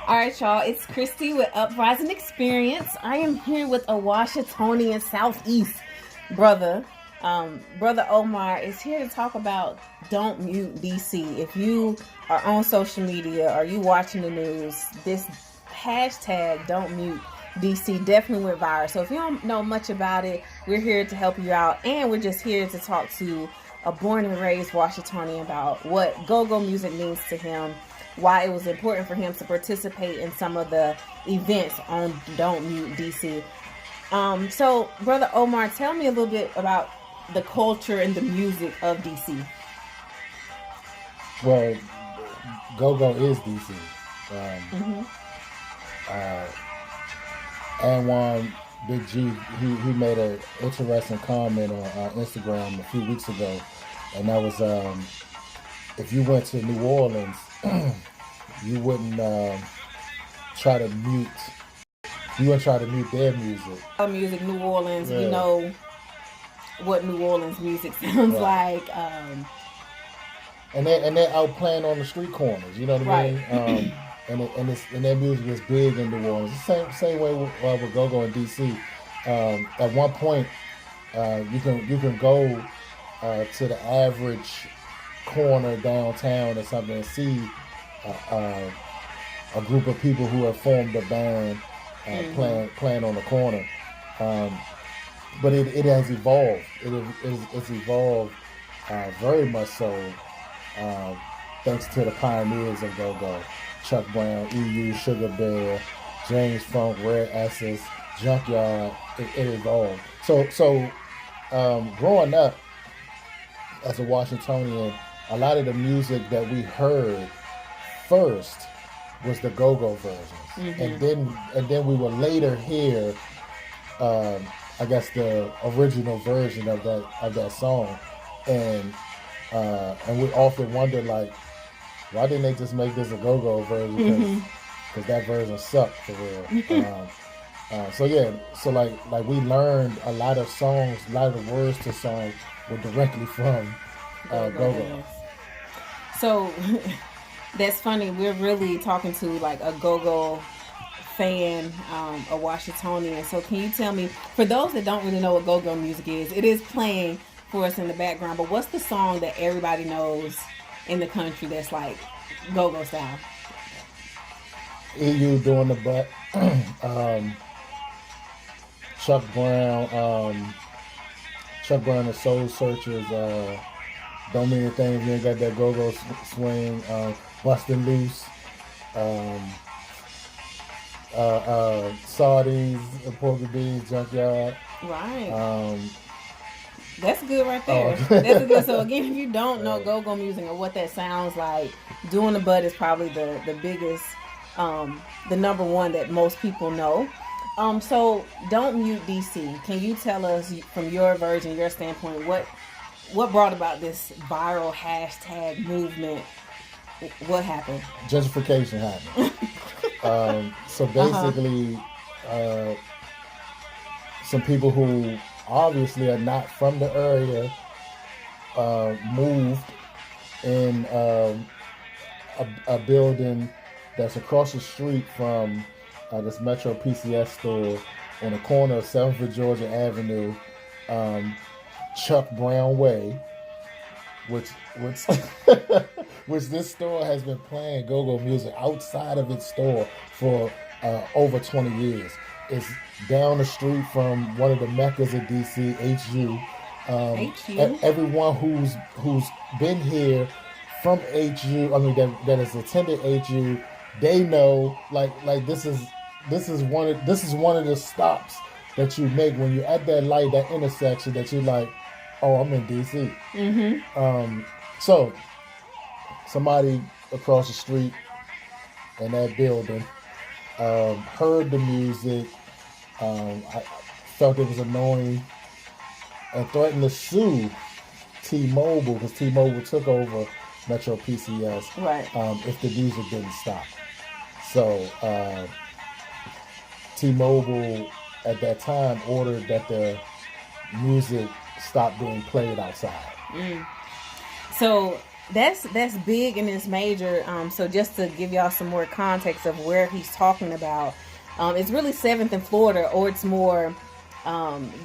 All right, y'all. It's Christy with Uprising Experience. I am here with a Washingtonian Southeast brother. Brother Omar is here to talk about Don't Mute DC. If you are on social media or you watching the news, this hashtag Don't Mute DC definitely went viral. So if you don't know much about it, we're here to help you out, and we're just here to talk to a born and raised Washingtonian about what go-go music means to him, why it was important for him to participate in some of the events on Don't Mute DC. So, Brother Omar, tell me a little bit about the culture and the music of DC. Well, go-go is DC. Anwan Big G, he made an interesting comment on Instagram a few weeks ago, and that was if you went to New Orleans, you wouldn't try to mute. You wouldn't try to mute their music. Music, New Orleans, we know what New Orleans music sounds like. And they're out playing on the street corners. You know what I mean? And their music is big in New Orleans. The same way with go-go in DC. At one point, you can go to the average corner downtown or something and see a group of people who have formed a band playing on the corner. But it has evolved. It's evolved very much so, thanks to the pioneers of go-go. Chuck Brown, EU, Sugar Bear, James Funk, Rare Essence, Junkyard. It evolved. So growing up as a Washingtonian, a lot of the music that we heard first was the go-go versions, and then we would later hear, I guess, the original version of that song, and we often wonder, like, why didn't they just make this a go-go version? Because that version sucked for real. So like we learned a lot of songs, a lot of the words to songs were directly from go-go. So that's funny. We're really talking to like a go-go fan, a Washingtonian. So can you tell me, for those that don't really know what go-go music is, it is playing for us in the background, but what's the song that everybody knows in the country that's like go-go style? EU doing the butt. Chuck Brown and Soul Searchers, Don't Mean Anything If You Ain't Got That Go-Go Swing, Bustin' Loose, Sardines, Porky Beans, Junkyard. Right. That's good right there. That's good. So again, if you don't know go-go music or what that sounds like, Doing the Butt is probably the biggest, the number one that most people know. So Don't Mute DC. Can you tell us from your version, your standpoint, what brought about this viral hashtag movement? What happened? Gentrification happened. So basically, some people who obviously are not from the area moved in a building that's across the street from this Metro PCS store on the corner of 7th Georgia Avenue, Chuck Brown Way, which which this store has been playing go-go music outside of its store for over 20 years. It's down the street from one of the meccas of DC, HU. Everyone who's been here from HU, I mean that has attended HU, they know like this is one of the stops that you make when you're at that light, that intersection, that you're like, oh, I'm in DC. So somebody across the street in that building heard the music. I felt it was annoying and threatened to sue Tmobile, because Tmobile took over Metro PCS, right? If the music didn't stop. So Tmobile at that time ordered that the music stop being played outside. So that's big and it's major. So just to give y'all some more context of where he's talking about, it's really 7th and Florida, or it's more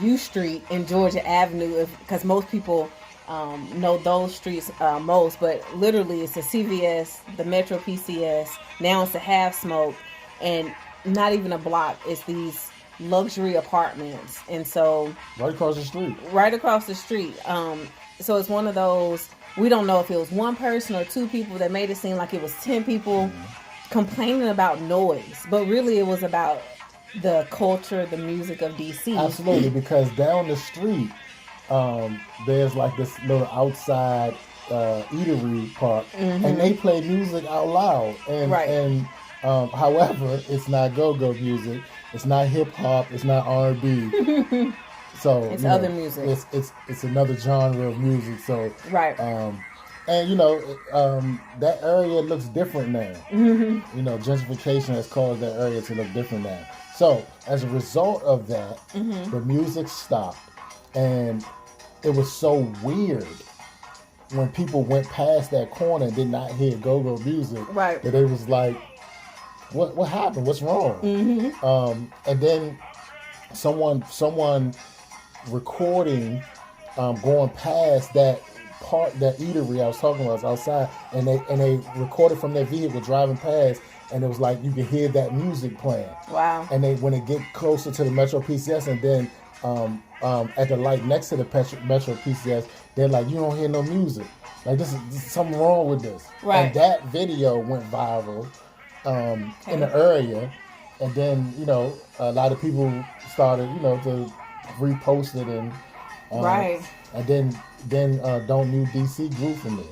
U Street and Georgia Avenue, because most people know those streets most. But literally, it's the CVS, the Metro PCS. Now it's the Half Smoke, and not even a block. It's these luxury apartments, and so right across the street. Right across the street. So it's one of those. We don't know if it was one person or two people that made it seem like it was 10 people complaining about noise, but really it was about the culture, the music of DC. Absolutely, because down the street, there's like this little outside eatery park, and they play music out loud. And however, it's not go-go music, it's not hip hop, it's not R&B. So it's other music. It's another genre of music. So right. And that area looks different now. Gentrification has caused that area to look different now. So as a result of that, the music stopped, and it was so weird when people went past that corner and did not hear go-go music. Right. That it was like, what happened? What's wrong? And then someone recording going past that part, that eatery I was talking about, was outside, and they recorded from their vehicle driving past, and it was like you could hear that music playing. Wow. And when they get closer to the Metro PCS, and then at the light next to the Metro PCS, they're like, you don't hear no music. Like this is something wrong with this. Right. And that video went viral in the area, and then a lot of people started to repost it, and and then Don't Mute DC grew from there.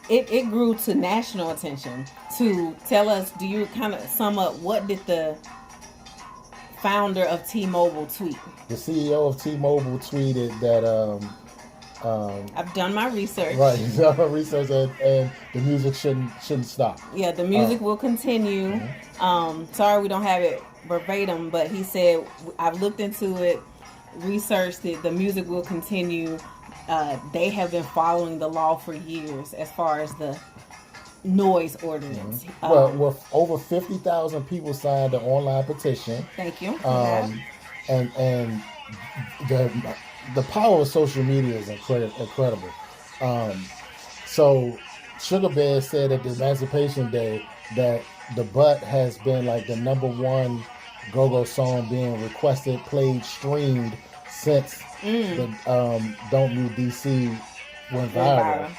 It grew to national attention. To tell us, do you kind of sum up what did the founder of T-Mobile tweet? The CEO of T-Mobile tweeted that I've done my research. Right, he's done my research, and the music shouldn't stop. Yeah, the music will continue. Sorry we don't have it verbatim, but he said, I've looked into it, researched it, the music will continue. They have been following the law for years as far as the noise ordinance. With over 50,000 people signed the online petition. Thank you. And the power of social media is incredible. So Sugar Bear said at the Emancipation Day that the Butt has been like the number 1 go-go song being requested, played, streamed since the Don't Mute DC went viral.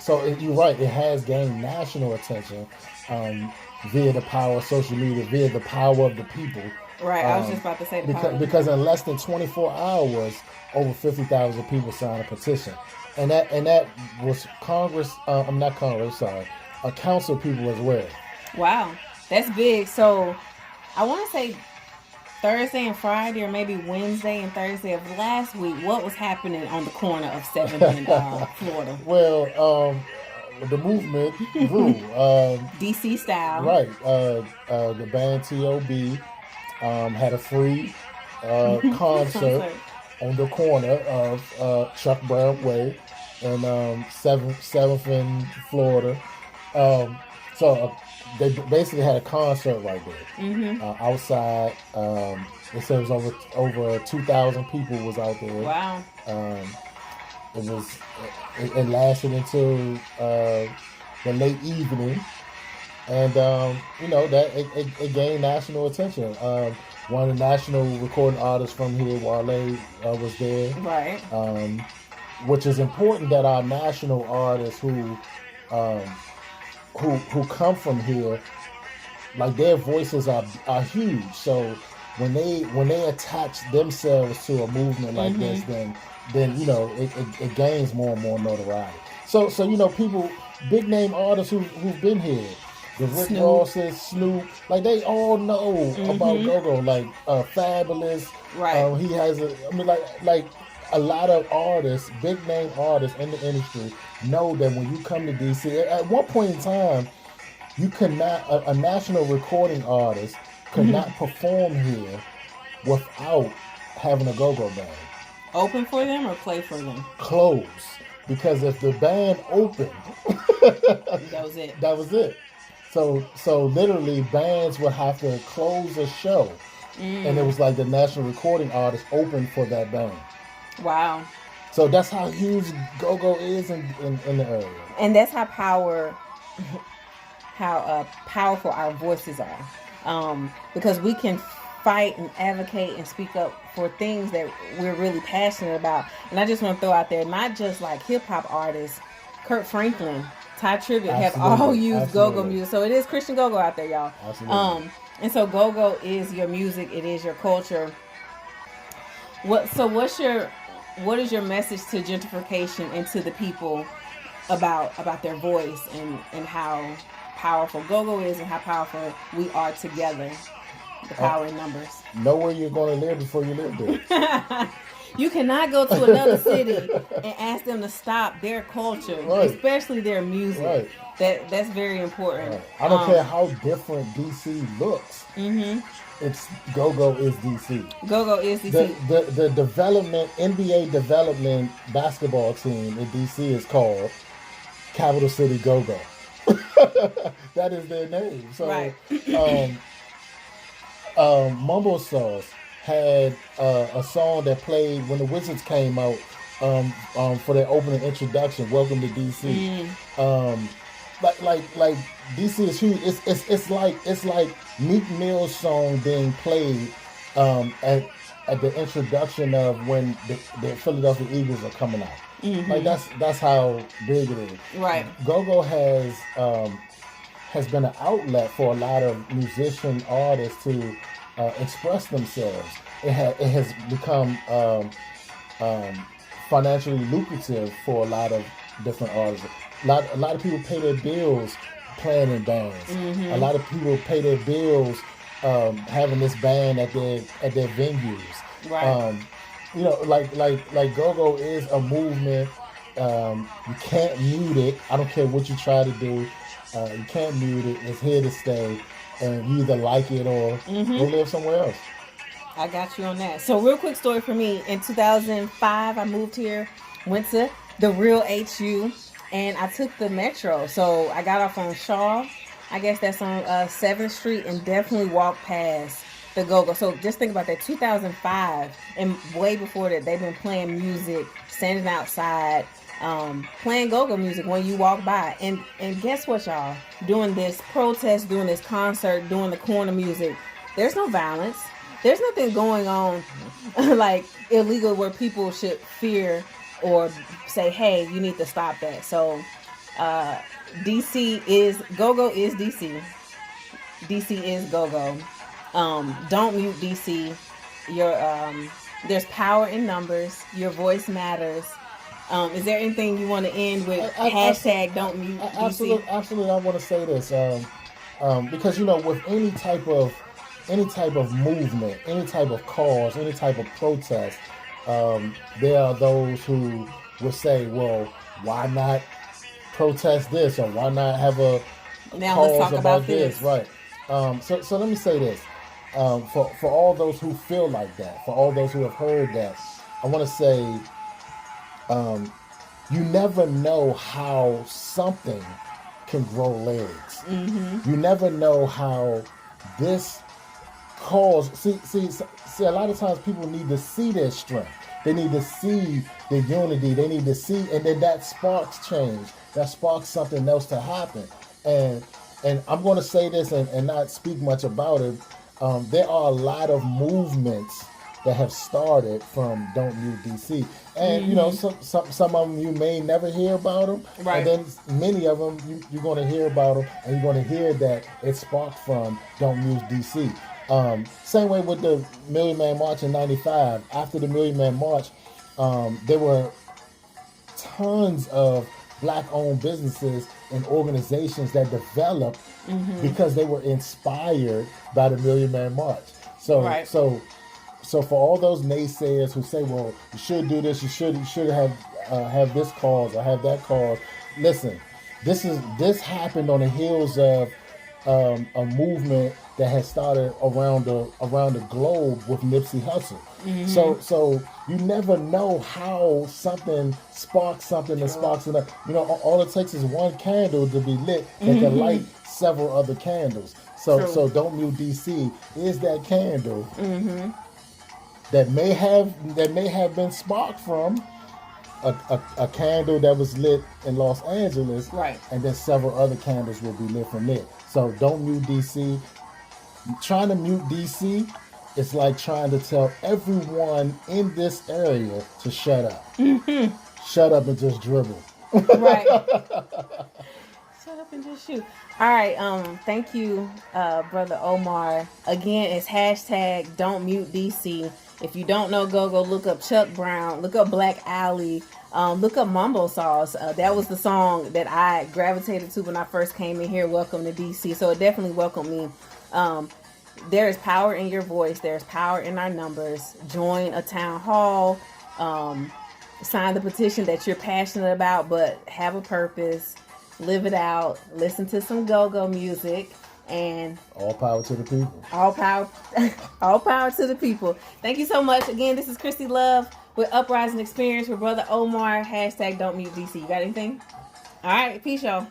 So you're right, it has gained national attention via the power of social media, via the power of the people. Right, I was just about to say because in less than 24 hours, over 50,000 people signed a petition, and that was council people as well. Wow, that's big. So I want to say Thursday and Friday, or maybe Wednesday and Thursday of last week, what was happening on the corner of 7th and Florida? Well, the movement grew. DC style. Right. The band Tmobile had a free concert on the corner of Chuck Brown Way and 7th in Florida. So they basically had a concert right there outside. They said it was over 2,000 people was out there. Wow. It lasted until the late evening, and that it gained national attention. One of the national recording artists from here, Wale, was there. Right. Which is important that our national artists who come from here, like their voices are huge. So when they attach themselves to a movement like this, then it gains more and more notoriety. So people, big name artists who've been here, the Rick Rosses, Snoop, like they all know about go-go. Like Fabulous, right? He has like a lot of artists, big name artists in the industry know that when you come to DC, at one point in time, you cannot, a national recording artist could not perform here without having a go-go band. Open for them or play for them? Close. because if the band opened, That was it. that was it. So literally, bands would have to close a show, and it was like the national recording artist opened for that band. Wow. So that's how huge go-go is in the area. And that's how powerful our voices are. Because we can fight and advocate and speak up for things that we're really passionate about. And I just want to throw out there, not just like hip-hop artists, Kirk Franklin, Ty Tribbett have all used go-go music. So it is Christian go-go out there, y'all. Absolutely. And so go-go is your music. It is your culture. What is your message to gentrification and to the people about their voice and how powerful go-go is and how powerful we are together? The power in numbers. Know where you're going to live before you live there. You cannot go to another city and ask them to stop their culture, right. especially their music. Right. That's very important. Right. I don't care how different DC looks. Mm-hmm. It's go-go is DC. Go-go is DC. The development NBA development basketball team in DC is called Capital City Go-Go. That is their name. So, right. Mumble Sauce had a song that played when the Wizards came out for their opening introduction. Welcome to DC. Like DC is huge. It's like Meek Mill's song being played at the introduction of when the Philadelphia Eagles are coming out. Mm-hmm. Like that's how big it is. Right. Go-go has been an outlet for a lot of musician artists to express themselves. It has become financially lucrative for a lot of different artists. A lot of people pay their bills playing in bands. Mm-hmm. A lot of people pay their bills having this band at their venues. Right. Like go-go is a movement. You can't mute it. I don't care what you try to do. You can't mute it. It's here to stay, and you either like it or go live somewhere else. I got you on that. So real quick story for me. In 2005, I moved here, went to the real HU, and I took the metro. So I got off on Shaw. I guess that's on 7th Street, and definitely walked past the go-go. So just think about that. 2005, and way before that, they've been playing music, standing outside, playing go-go music when you walk by. And guess what, y'all? Doing this protest, doing this concert, doing the corner music, there's no violence. There's nothing going on like illegal where people should fear or say, hey, you need to stop that. So DC is go-go is DC. DC is go-go. Don't mute DC. There's power in numbers. Your voice matters. Is there anything you want to end with? Hashtag don't mute DC? Absolutely. I want to say this because with any type of movement, any type of cause, any type of protest, there are those who will say, well, why not protest this, or why not have a cause about this? Right. So let me say this. For all those who feel like that, for all those who have heard that, I want to say, you never know how something can grow legs. Mm-hmm. You never know how this cause. See, a lot of times people need to see their strength. They need to see the unity. They need to see, and then that sparks change. That sparks something else to happen. And I'm going to say this and not speak much about it. There are a lot of movements that have started from Don't Mute DC, and some of them you may never hear about them, right. And then many of them you're going to hear about them, and you're going to hear that it sparked from Don't Mute DC. Same way with the Million Man March in '95. After the Million Man March, there were tons of Black-owned businesses and organizations that developed because they were inspired by the Million Man March. So for all those naysayers who say, "Well, you should do this, you should have this cause or have that cause," listen, this happened on the heels of a movement that had started around the globe with Nipsey Hussle. Mm-hmm. So you never know how something sparks something and sparks another. All it takes is one candle to be lit that can light several other candles. So Don't Mute DC is that candle that may have been sparked from a candle that was lit in Los Angeles, right? And then several other candles will be lit from it. So Don't Mute DC. Trying to mute DC is like trying to tell everyone in this area to shut up. Shut up and just dribble. Right. Shut up and just shoot. All right. Thank you, Brother Omar. Again, it's hashtag Don't Mute DC. If you don't know, go look up Chuck Brown. Look up Black Alley. Look up Mumbo Sauce. That was the song that I gravitated to when I first came in here. Welcome to DC. So it definitely welcomed me. There is power in your voice. There's power in our numbers. Join a town hall. Sign the petition that you're passionate about, but have a purpose. Live it out. Listen to some go-go music. And all power to the people. All power to the people. Thank you so much. Again, this is Christy Love with Uprising Experience with Brother Omar. Hashtag Don't Mute DC. You got anything? All right. Peace, y'all.